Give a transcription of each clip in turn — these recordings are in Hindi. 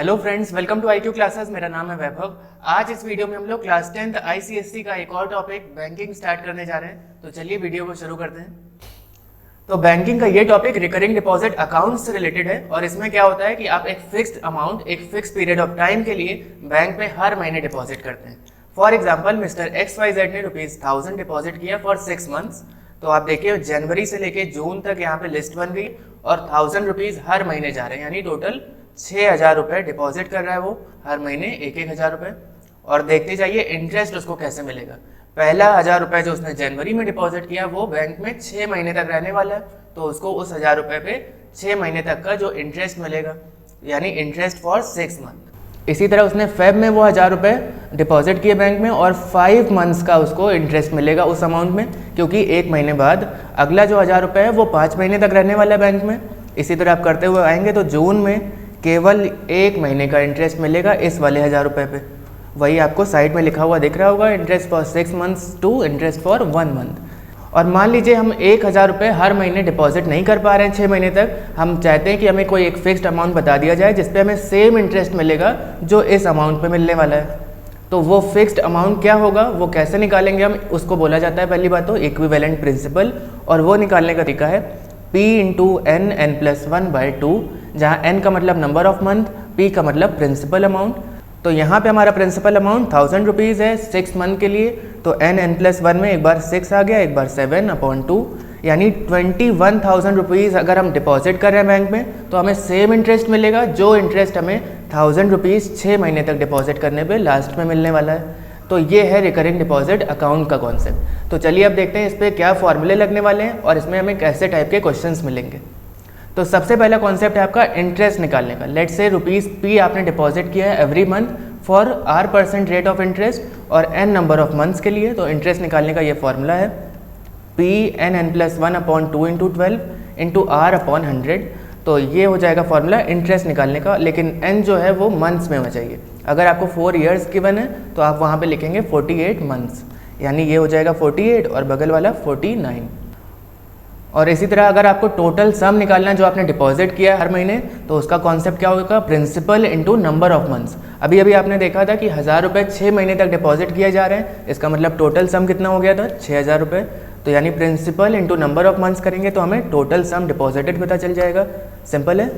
Hello friends, welcome to IQ classes. मेरा नाम है वैभव। आज इस वीडियो में हम लोग क्लास 10th ICSE का एक और टॉपिक बैंकिंग स्टार्ट करने जा रहे हैं। तो चलिए वीडियो को शुरू करते हैं। तो बैंकिंग का ये टॉपिक रिकरिंग डिपॉजिट अकाउंट से रिलेटेड है और इसमें क्या होता है कि आप एक फिक्स्ड अमाउंट एक फिक्स पीरियड ऑफ टाइम के लिए बैंक में हर महीने डिपॉजिट करते हैं। फॉर एग्जाम्पल मिस्टर XYZ ने ₹1000 डिपॉजिट किया फॉर 6 मंथ्स। तो आप देखिए जनवरी से लेके जून तक यहाँ पे लिस्ट बन गई और ₹1000 हर महीने जा रहे हैं, यानी टोटल 6000 रुपये डिपॉजिट कर रहा है वो हर महीने 1000 रुपये। और देखते जाइए इंटरेस्ट उसको कैसे मिलेगा। पहला 1000 रुपये जो उसने जनवरी में डिपॉजिट किया वो बैंक में 6 महीने तक रहने वाला है, तो उसको उस 1000 रुपये पे 6 महीने तक का जो इंटरेस्ट मिलेगा, यानी इंटरेस्ट फॉर 6 मंथ। इसी तरह उसने फेब में वो 1000 रुपये डिपॉजिट किए बैंक में और 5 मंथ्स का उसको इंटरेस्ट मिलेगा उस अमाउंट में, क्योंकि 1 महीने बाद अगला जो 1000 रुपये है वो 5 महीने तक रहने वाला है बैंक में। इसी तरह आप करते हुए आएंगे तो जून में केवल 1 महीने का इंटरेस्ट मिलेगा इस वाले 1000 रुपये पे। वही आपको साइड में लिखा हुआ दिख रहा होगा, interest for 6 months to interest for 1 month. और मान लीजिए हम 1000 रुपये हर महीने डिपॉजिट नहीं कर पा रहे हैं 6 महीने तक, हम चाहते हैं कि हमें कोई एक फिक्स्ड अमाउंट बता दिया जाए जिस पे हमें सेम इंटरेस्ट मिलेगा जो इस अमाउंट पे मिलने वाला है। तो वो फिक्स्ड अमाउंट क्या होगा, वो कैसे निकालेंगे हम, उसको बोला जाता है पहली बात तो इक्विवेलेंट प्रिंसिपल। और वो निकालने का तरीका है P इंटू n n+1/2, जहाँ n का मतलब नंबर ऑफ मंथ, P का मतलब प्रिंसिपल अमाउंट। तो यहाँ पे हमारा प्रिंसिपल अमाउंट ₹1000 है 6 मंथ के लिए। तो n+1 में एक बार 6 आ गया, एक बार 7/2, यानी 21,000 रुपीज़ अगर हम डिपॉजिट कर रहे हैं बैंक में तो हमें सेम इंटरेस्ट मिलेगा जो इंटरेस्ट हमें ₹1000 6 महीने तक डिपॉजिट करने पे लास्ट में मिलने वाला है। तो ये है रिकरिंग डिपॉजिट अकाउंट का कॉन्सेप्ट। तो चलिए अब देखते हैं इस पर क्या फॉर्मूले लगने वाले हैं और इसमें हमें कैसे टाइप के क्वेश्चंस मिलेंगे। तो सबसे पहला कॉन्सेप्ट है आपका इंटरेस्ट निकालने का। लेट्स से ₹P आपने डिपॉजिट किया है every month for R% rate of interest और n नंबर ऑफ मंथ्स के लिए। तो इंटरेस्ट निकालने का ये फॉर्मूला है P n+1/2 into 12 into R/100। तो ये हो जाएगा फॉर्मूला इंटरेस्ट निकालने का, लेकिन n जो है वो मंथ्स में होना चाहिए। अगर आपको 4 इयर्स गिवन है तो आप वहाँ पे लिखेंगे 48 मंथ्स, यानी ये हो जाएगा 48 और बगल वाला 49। और इसी तरह अगर आपको टोटल सम निकालना है जो आपने डिपॉजिट किया है हर महीने, तो उसका कॉन्सेप्ट क्या होगा, principal into number of months. अभी अभी आपने देखा था कि 1000 रुपये 6 महीने तक डिपॉजिट किए जा रहे हैं, इसका मतलब टोटल सम कितना हो गया था 6000 रुपये। तो यानी principal into number of months करेंगे तो हमें टोटल सम डिपॉजिटेड पता चल जाएगा। सिंपल है।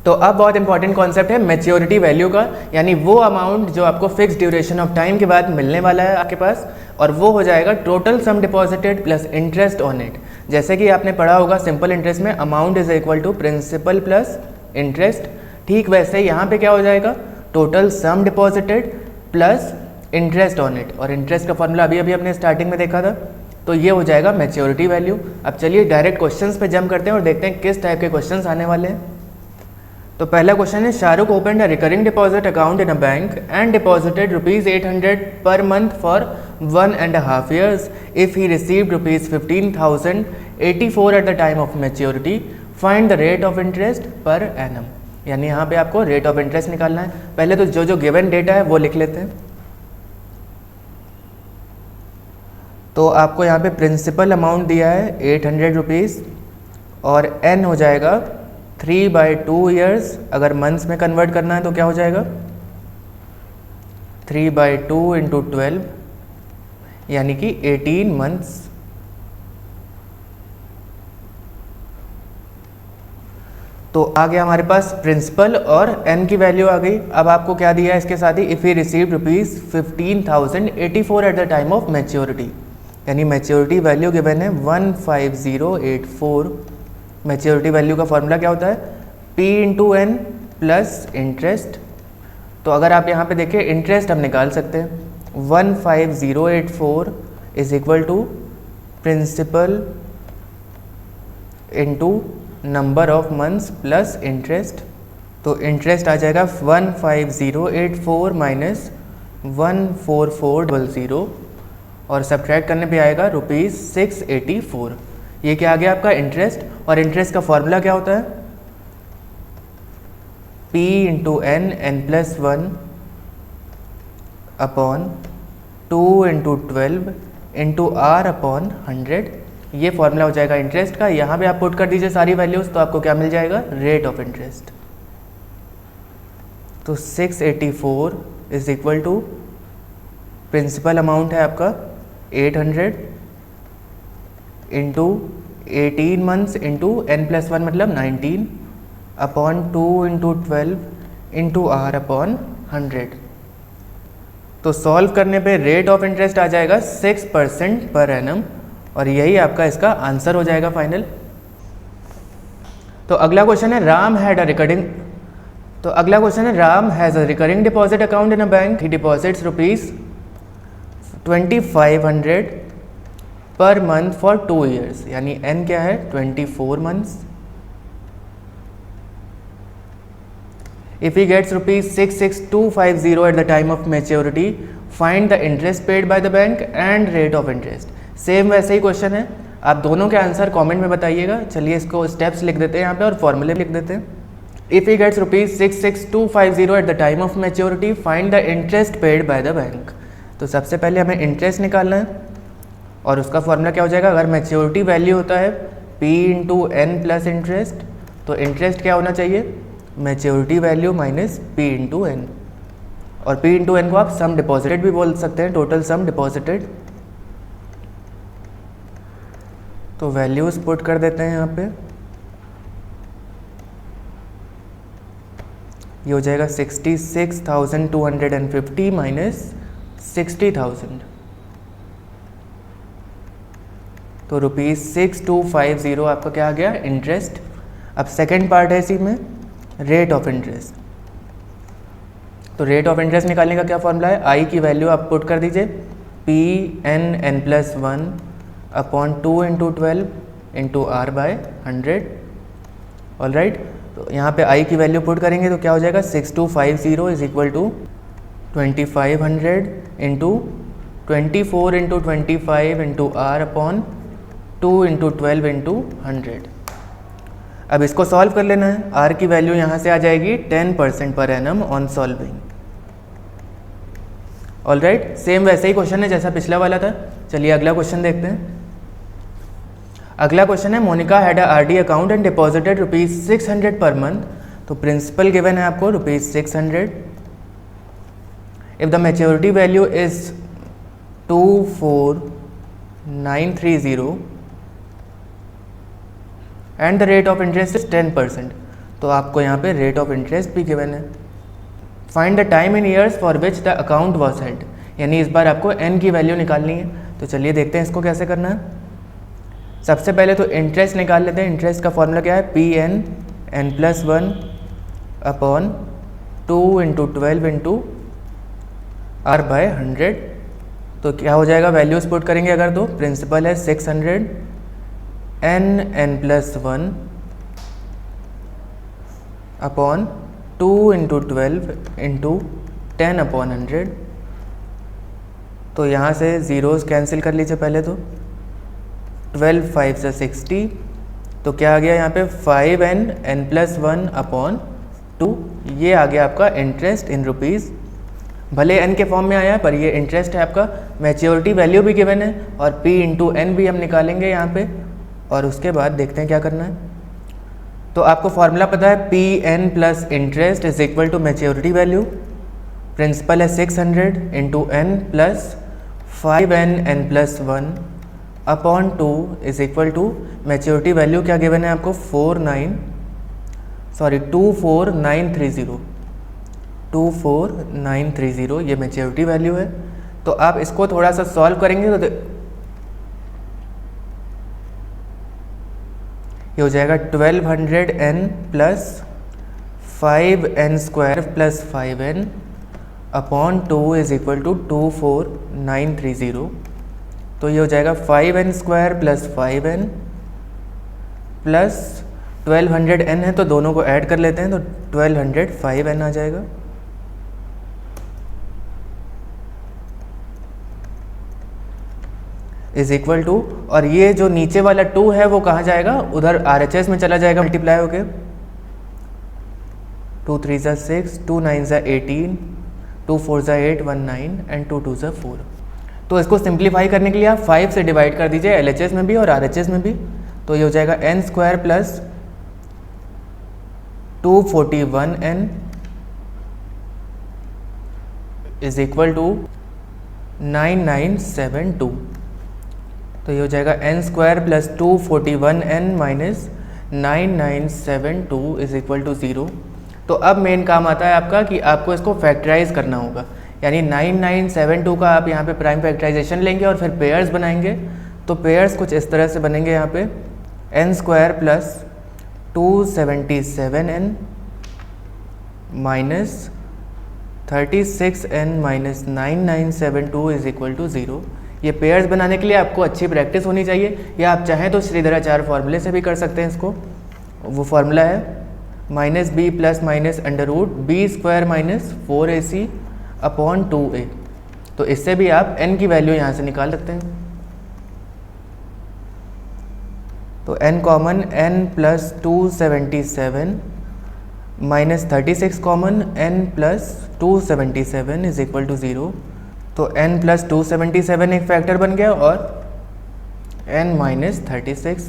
तो अब बहुत इंपॉर्टेंट कॉन्सेप्ट है मैच्योरिटी वैल्यू का, यानी वो अमाउंट जो आपको फिक्स ड्यूरेशन ऑफ टाइम के बाद मिलने वाला है आपके पास, और वो हो जाएगा total sum deposited plus interest on it. जैसे कि आपने पढ़ा होगा सिंपल इंटरेस्ट में amount is equal to principal plus interest, ठीक वैसे यहाँ पे क्या हो जाएगा, total sum deposited plus interest on it. और इंटरेस्ट का फॉर्मूला अभी अभी हमने स्टार्टिंग में देखा था, तो ये हो जाएगा मैच्योरिटी वैल्यू। अब चलिए डायरेक्ट क्वेश्चंस पे जंप करते हैं और देखते हैं किस टाइप के क्वेश्चंस आने वाले हैं। तो पहला क्वेश्चन है, Shahrukh opened a recurring deposit account in a bank and deposited ₹800 per month for 1.5 years. If he received ₹15,084 at the time of maturity, find the rate of interest per annum. यानी यहाँ पे आपको रेट ऑफ इंटरेस्ट निकालना है। पहले तो जो जो गिवन डेटा है वो लिख लेते हैं। तो आपको यहाँ पे प्रिंसिपल अमाउंट दिया है ₹800 और n हो जाएगा 3/2 years। अगर मंथ्स में कन्वर्ट करना है तो क्या हो जाएगा 3/2 इंटू 12, यानी कि 18 मंथ्स। तो आ गया हमारे पास प्रिंसिपल और n की वैल्यू आ गई। अब आपको क्या दिया है इसके साथ ही, if he received ₹15,084 at the time of maturity, यानी मैच्योरिटी वैल्यू गिवन है 15084। मैच्योरिटी वैल्यू का फॉर्मूला क्या होता है, P into n plus interest. तो अगर आप यहाँ पे देखें इंटरेस्ट हम निकाल सकते हैं 15084 is equal to principal into number of months plus interest. तो इंटरेस्ट आ जाएगा 15084 माइनस 14400 और सब्ट्रैक्ट करने पे आएगा ₹684। ये क्या आ गया आपका इंटरेस्ट। और इंटरेस्ट का फॉर्मूला क्या होता है, P into n+1 upon 2 into 12 into R/100। ये फॉर्मूला हो जाएगा इंटरेस्ट का। यहाँ पे आप पुट कर दीजिए सारी वैल्यूज़, तो आपको क्या मिल जाएगा, रेट ऑफ इंटरेस्ट। तो 684 is equal to principal amount है आपका 800 इंटू 18 मंथ्स इंटू n+1 मतलब 19 upon 2 into 12 into R upon 100। तो सॉल्व करने पे रेट ऑफ इंटरेस्ट आ जाएगा 6% पर एनम और यही आपका इसका आंसर हो जाएगा फाइनल। तो अगला क्वेश्चन है Ram has a recurring deposit account in a bank. He deposits ₹2500 per month for 2 years, यानी n क्या है 24 months. If he gets ₹66250 at the time of maturity, find the interest paid by the bank and rate of interest। Same वैसे ही क्वेश्चन है, आप दोनों के आंसर कमेंट में बताइएगा। चलिए इसको स्टेप्स लिख देते हैं यहाँ पे और फॉर्मूले लिख देते हैं। If he gets ₹66250 at the time of maturity, find the interest paid by the bank। तो सबसे पहले हमें इंटरेस्ट निकालना है और उसका फॉर्मूला क्या हो जाएगा, अगर मैच्योरिटी वैल्यू होता है P into N plus interest, तो इंटरेस्ट क्या होना चाहिए, maturity value minus P into N. और P इंटू एन को आप सम डिपॉजिटेड भी बोल सकते हैं, टोटल सम डिपॉजिटेड। तो वैल्यूज पुट कर देते हैं यहाँ पे, ये हो जाएगा 66,250 माइनस 60,000, तो ₹6250 आपका क्या आ गया इंटरेस्ट। अब सेकेंड पार्ट है इसी में रेट ऑफ इंटरेस्ट। तो रेट ऑफ इंटरेस्ट निकालने का क्या फॉर्मूला है, आई की वैल्यू आप पुट कर दीजिए PN+1 upon 2 into 12 into R by 100। All right, तो यहाँ पे आई की वैल्यू पुट करेंगे तो क्या हो जाएगा 6250 is equal to 2500 into 24 into 25 into R upon 2 into 12 into 100। अब इसको सॉल्व कर लेना है। आर की वैल्यू यहाँ से आ जाएगी 10% per annum on solving. All right, same वैसे ही क्वेश्चन है जैसा पिछला वाला था। चलिए अगला क्वेश्चन देखते हैं। अगला क्वेश्चन है Monika had a RD account and deposited ₹600 per month. तो प्रिंसिपल गिवन है आपको ₹600। If the maturity value is 24930 and the rate of interest is 10%, तो आपको यहाँ पे रेट ऑफ इंटरेस्ट भी गिवन है। Find the time in years for which the account was held, यानी इस बार आपको n की वैल्यू निकालनी है। तो चलिए देखते हैं इसको कैसे करना है। सबसे पहले तो इंटरेस्ट निकाल लेते हैं। इंटरेस्ट का फॉर्मूला क्या है, PN+1 upon 2 into 12 into R by 100। तो क्या हो जाएगा, वैल्यूज पुट करेंगे अगर तो प्रिंसिपल है 600 n+1 upon 2 into 12 into 10 upon 100। तो यहाँ से ज़ीरोज़ कैंसिल कर लीजिए पहले तो 12 5 से 60, तो क्या आ गया यहाँ पे 5n+1 अपॉन 2। ये आ गया आपका इंटरेस्ट इन रुपीज़। भले n के फॉर्म में आया है पर ये इंटरेस्ट है आपका। मैच्योरिटी वैल्यू भी गिवन है और P इंटू एन भी हम निकालेंगे यहाँ पे, और उसके बाद देखते हैं क्या करना है। तो आपको फॉर्मूला पता है PN plus interest is equal to maturity value. Principal है 600 into n plus 5n+1 upon 2 is equal to maturity value क्या गिवन है आपको 24930 ये मैच्योरिटी वैल्यू है। तो आप इसको थोड़ा सा सॉल्व करेंगे तो ये हो जाएगा 1200n plus 5n² plus 5n upon 2 is equal to 24930। तो ये हो जाएगा 5n² plus 5n plus 1200n है तो दोनों को ऐड कर लेते हैं, तो 1205n आ जाएगा। इज इक्वल टू, और ये जो नीचे वाला 2 है वो कहाँ जाएगा, उधर RHS में चला जाएगा मल्टीप्लाई होके। 2 3 ज़ा 6, 2 9 ज़ा 18, 2 4 ज़ा 8, 1 9 एंड 2 2 ज़ा 4। तो इसको सिंप्लीफाई करने के लिए आप 5 से डिवाइड कर दीजिए LHS में भी और RHS में भी। तो ये हो जाएगा n² plus 241n is equal to 9972। तो ये हो जाएगा n square plus 241n minus 9972 is equal to 0। तो अब मेन काम आता है आपका कि आपको इसको फैक्टराइज करना होगा, यानी 9972 का आप यहाँ पे प्राइम फैक्टराइजेशन लेंगे और फिर पेयर्स बनाएंगे। तो पेयर्स कुछ इस तरह से बनेंगे, यहाँ पे n square plus 277n minus 36n minus 9972 is equal to 0। ये पेयर्स बनाने के लिए आपको अच्छी प्रैक्टिस होनी चाहिए, या आप चाहें तो श्रीधराचार्य फॉर्मूले से भी कर सकते हैं इसको। वो फार्मूला है minus b plus minus under root b square minus 4ac upon 2a। तो इससे भी आप n की वैल्यू यहाँ से निकाल सकते हैं। तो n common n plus 277 minus 36 common n plus 277 is equal to 0। तो n प्लस 277 एक फैक्टर बन गया और n माइनस 36।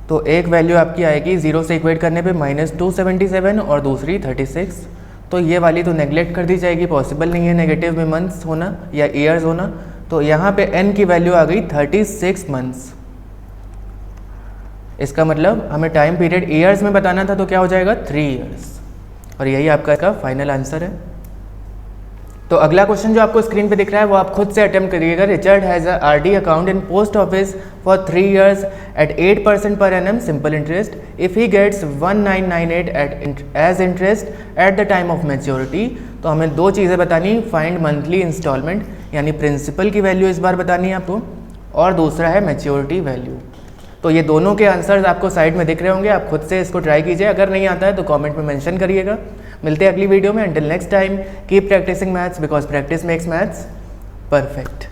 तो एक वैल्यू आपकी आएगी 0 से इक्वेट करने पे माइनस 277 और दूसरी 36। तो ये वाली तो नेगलेक्ट कर दी जाएगी, पॉसिबल नहीं है नेगेटिव में मंथ्स होना या ईयर्स होना। तो यहाँ पे n की वैल्यू आ गई 36 मंथ्स। इसका मतलब हमें टाइम पीरियड ईयर्स में बताना था, तो क्या हो जाएगा 3 ईयर्स। और यही आपका इसका फाइनल आंसर है। तो अगला क्वेश्चन जो आपको स्क्रीन पे दिख रहा है वो आप खुद से अटेम्प्ट करिएगा। Richard has a RD account in post office for 3 years at 8% per annum simple interest. If he gets 1998 as interest at the time of maturity. तो हमें दो चीज़ें बतानी, फाइंड मंथली इंस्टॉलमेंट यानी प्रिंसिपल की वैल्यू इस बार बतानी है आपको, और दूसरा है मैच्योरिटी वैल्यू। तो ये दोनों के आंसर्स आपको साइड में दिख रहे होंगे, आप खुद से इसको ट्राई कीजिए। अगर नहीं आता है तो कमेंट में मेंशन करिएगा। मिलते हैं अगली वीडियो में। Until next time keep practising maths because practice makes maths perfect.